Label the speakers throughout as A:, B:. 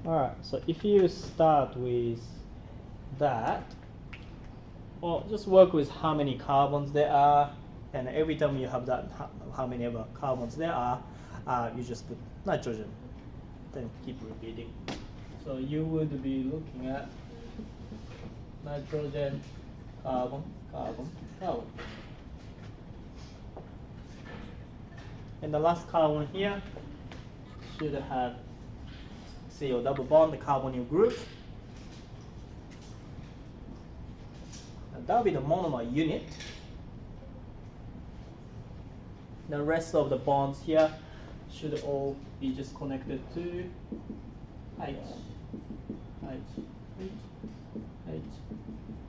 A: Alright, so if you start with that, well, just work with how many carbons there are, and every time you have that, how many ever carbons there are, you just put nitrogen, then keep repeating. So you would be looking at nitrogen, carbon, carbon, carbon. And the last carbon here should have CO double bond, the carbonyl group. And that will be the monomer unit. The rest of the bonds here should all be just connected to H, H, H, H,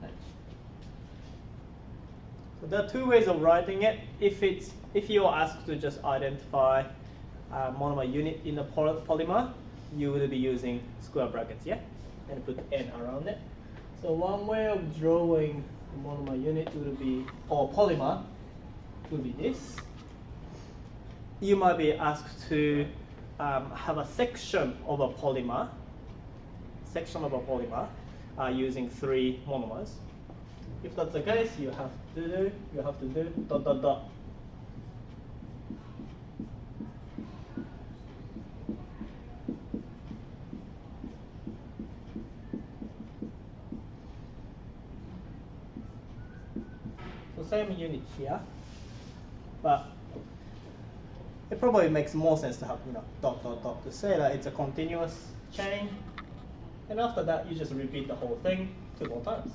A: H. So there are two ways of writing it. If you are asked to just identify a monomer unit in a polymer, you will be using square brackets, yeah, and put N around it. So one way of drawing the monomer unit would be, or polymer, would be this. You might be asked to have a section of a polymer, using 3 monomers. If that's the case, you have to do dot dot dot. So same unit here, but it probably makes more sense to have dot dot dot to say that it's a continuous chain, and after that you just repeat the whole thing 2 more times.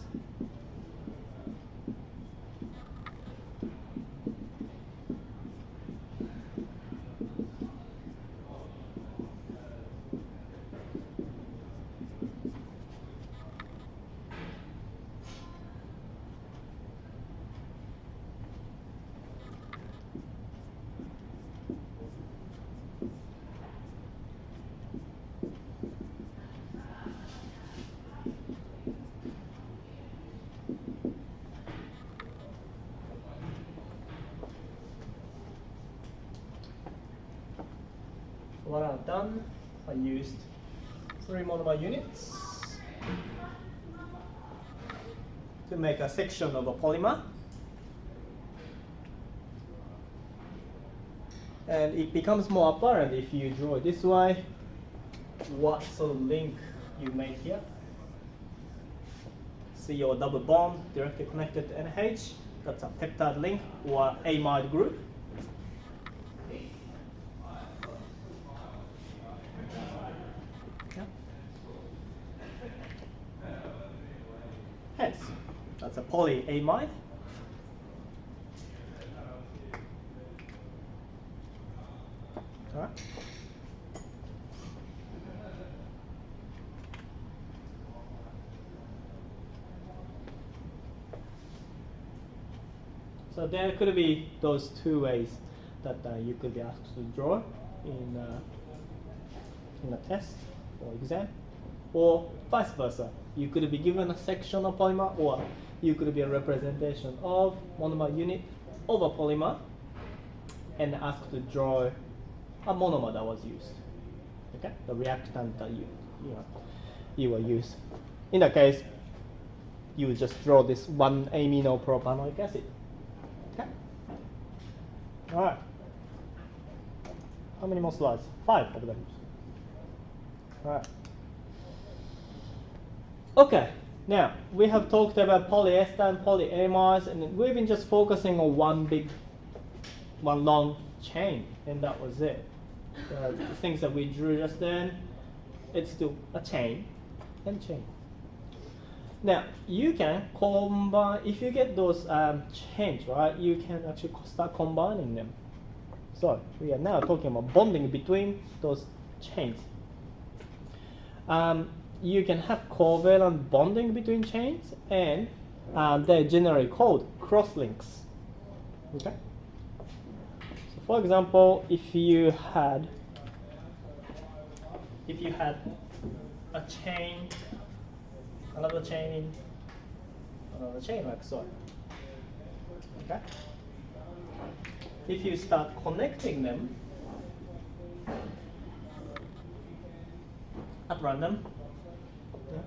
A: What I've done, I used 3 monomer units to make a section of a polymer. And it becomes more apparent if you draw it this way, what sort of link you made here. See your double bond directly connected to NH, that's a peptide link or amide group. Yeah. Hence, that's a polyamide. All right. So there could be those 2 ways that you could be asked to draw in a test or exam, or vice versa. You could be given a section of polymer, or you could be a representation of monomer unit of a polymer and asked to draw a monomer that was used. Okay, the reactant that you will use. In that case, you would just draw this 1-aminopropanoic acid. Okay. All right. How many more slides? 5 of them. All right. Okay. Now we have talked about polyester and polyamides, and we've been just focusing on one long chain, and that was it. The things that we drew just then, it's still a chain and chain. Now you can combine, if you get those chains, right, you can actually start combining them. So we are now talking about bonding between those chains. You can have covalent bonding between chains, and they're generally called crosslinks. Okay. So for example, if you had a chain, another chain, another chain like so. Okay. If you start connecting them, at random. Yeah.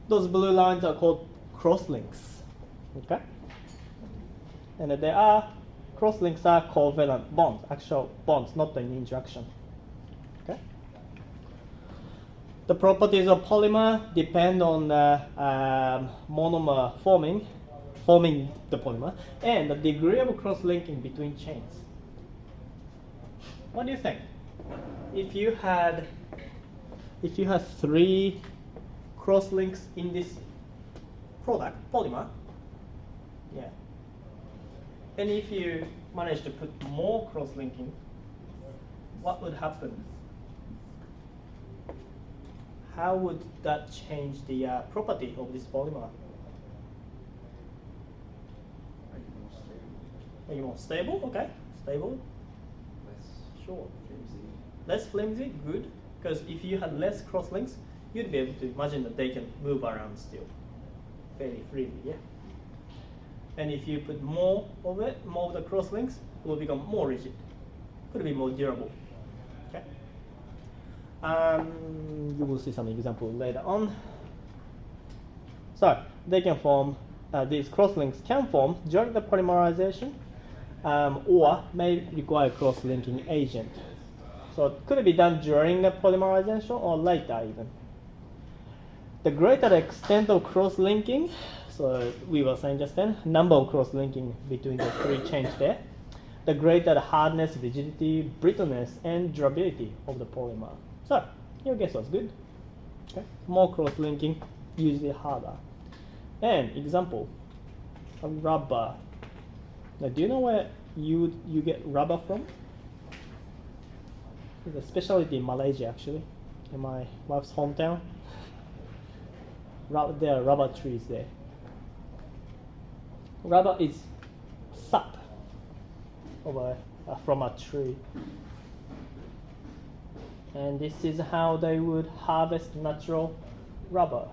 A: Those blue lines are called crosslinks. Okay? And there are crosslinks are covalent bonds, actual bonds, not an interaction. Okay? The properties of polymer depend on the monomer forming the polymer and the degree of cross-linking between chains. What do you think? If you had 3 cross-links in this product, polymer, yeah. And if you manage to put more cross-linking, what would happen? How would that change the property of this polymer? Are you more stable? Okay, stable. Sure. Less flimsy, good. Because if you had less crosslinks, you'd be able to imagine that they can move around still fairly freely, yeah? And if you put more of it, more of the crosslinks, it will become more rigid. Could be more durable. Okay. You will see some example later on. So they can form, these crosslinks can form during the polymerization or may require cross-linking agent. So it could be done during the polymerization or later even. The greater the extent of cross-linking, so we were saying just then, number of cross-linking between the 3 chains there, the greater the hardness, rigidity, brittleness, and durability of the polymer. So your guess was good. Okay. More cross-linking, usually harder. And example, a rubber. Now, do you know where you get rubber from? It's a specialty in Malaysia, actually, in my wife's hometown. There are rubber trees there. Rubber is sap from a tree. And this is how they would harvest natural rubber.